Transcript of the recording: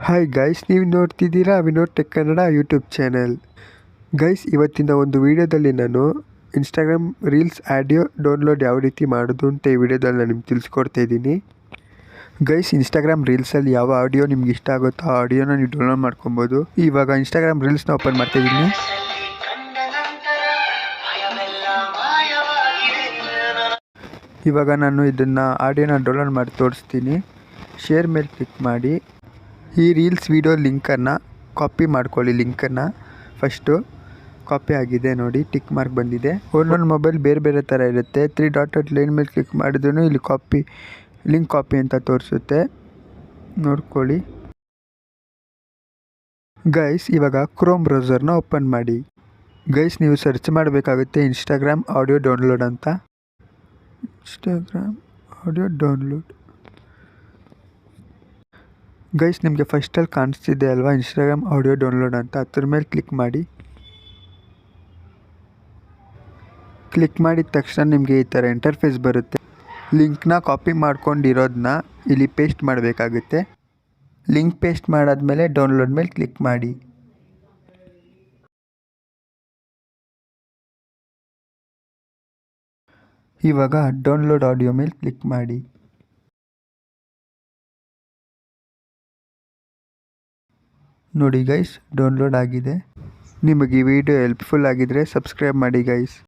Hi guys, ನೀವು ನೋಡ್ತಿದ್ದೀರಾ Vinod tech Kannada YouTube channel. Guys, ಇವತ್ತಿನ ಒಂದು ವಿಡಿಯೋದಲ್ಲಿ ನಾನು ಇನ್ಸ್ಟಾಗ್ರಾಮ್ ರೀಲ್ಸ್ ಆಡಿಯೋ ಡೌನ್ಲೋಡ್ ಯಾವ ರೀತಿ ಮಾಡೋದು ಅಂತ ಈ ವಿಡಿಯೋದಲ್ಲಿ ನಾನು ನಿಮ್ಗೆ ತಿಳಿಸ್ಕೊಡ್ತಾ ಇದ್ದೀನಿ. ಗೈಸ್, ಇನ್ಸ್ಟಾಗ್ರಾಮ್ ರೀಲ್ಸಲ್ಲಿ ಯಾವ ಆಡಿಯೋ ನಿಮ್ಗೆ ಇಷ್ಟ ಆಗುತ್ತೋ ಆ ಆಡಿಯೋನ ನೀವು ಡೌನ್ಲೋಡ್ ಮಾಡ್ಕೊಬೋದು. ಇವಾಗ ಇನ್ಸ್ಟಾಗ್ರಾಮ್ ರೀಲ್ಸ್ನ ಓಪನ್ ಮಾಡ್ತಾ ಇದ್ದೀನಿ. ಇವಾಗ ನಾನು ಇದನ್ನು ಆಡಿಯೋನ ಡೌನ್ಲೋಡ್ ಮಾಡಿ ತೋರಿಸ್ತೀನಿ. ಶೇರ್ ಮೇಲೆ ಕ್ಲಿಕ್ ಮಾಡಿ ಈ ರೀಲ್ಸ್ ವಿಡಿಯೋ ಲಿಂಕನ್ನು ಕಾಪಿ ಮಾಡ್ಕೊಳ್ಳಿ. ಲಿಂಕನ್ನು ಫಸ್ಟು ಕಾಪಿ ಆಗಿದೆ ನೋಡಿ, ಟಿಕ್ ಮಾರ್ಕ್ ಬಂದಿದೆ. ಒಂದೊಂದು ಮೊಬೈಲ್ ಬೇರೆ ಬೇರೆ ಥರ ಇರುತ್ತೆ. 3 ಡಾಟೆಡ್ ಲೈನ್ ಮೇಲೆ ಕ್ಲಿಕ್ ಮಾಡಿದ್ರೂ ಇಲ್ಲಿ ಕಾಪಿ ಲಿಂಕ್ ಕಾಪಿ ಅಂತ ತೋರಿಸುತ್ತೆ, ನೋಡ್ಕೊಳ್ಳಿ. ಗೈಸ್, ಇವಾಗ ಕ್ರೋಮ್ ಬ್ರೌಸರ್ನ ಓಪನ್ ಮಾಡಿ. ಗೈಸ್, ನೀವು ಸರ್ಚ್ ಮಾಡಬೇಕಾಗುತ್ತೆ ಇನ್ಸ್ಟಾಗ್ರಾಮ್ ಆಡಿಯೋ ಡೌನ್ಲೋಡ್ ಅಂತ. Instagram audio download. ಗೈಸ್, ನಿಮಗೆ ಫಸ್ಟಲ್ಲಿ ಕಾಣಿಸ್ತಿದೆ ಅಲ್ವಾ ಇನ್ಸ್ಟಾಗ್ರಾಮ್ ಆಡಿಯೋ ಡೌನ್ಲೋಡ್ ಅಂತ, ಅದ್ರ ಮೇಲೆ ಕ್ಲಿಕ್ ಮಾಡಿ. ಕ್ಲಿಕ್ ಮಾಡಿದ ತಕ್ಷಣ ನಿಮಗೆ ಈ ಥರ ಇಂಟರ್ಫೇಸ್ ಬರುತ್ತೆ. ಲಿಂಕ್ನ ಕಾಪಿ ಮಾಡ್ಕೊಂಡಿರೋದನ್ನ ಇಲ್ಲಿ ಪೇಸ್ಟ್ ಮಾಡಬೇಕಾಗುತ್ತೆ. ಲಿಂಕ್ ಪೇಸ್ಟ್ ಮಾಡಾದ್ಮೇಲೆ ಡೌನ್ಲೋಡ್ ಮೇಲೆ ಕ್ಲಿಕ್ ಮಾಡಿ. ಇವಾಗ ಡೌನ್ಲೋಡ್ ಆಡಿಯೋ ಮೇಲೆ ಕ್ಲಿಕ್ ಮಾಡಿ. ನೋಡಿ ಗೈಸ್, ಡೌನ್ಲೋಡ್ ಆಗಿದೆ. ನಿಮಗೆ ಈ ವಿಡಿಯೋ ಹೆಲ್ಪ್ಫುಲ್ ಆಗಿದ್ರೆ ಸಬ್ಸ್ಕ್ರೈಬ್ ಮಾಡಿ ಗೈಸ್.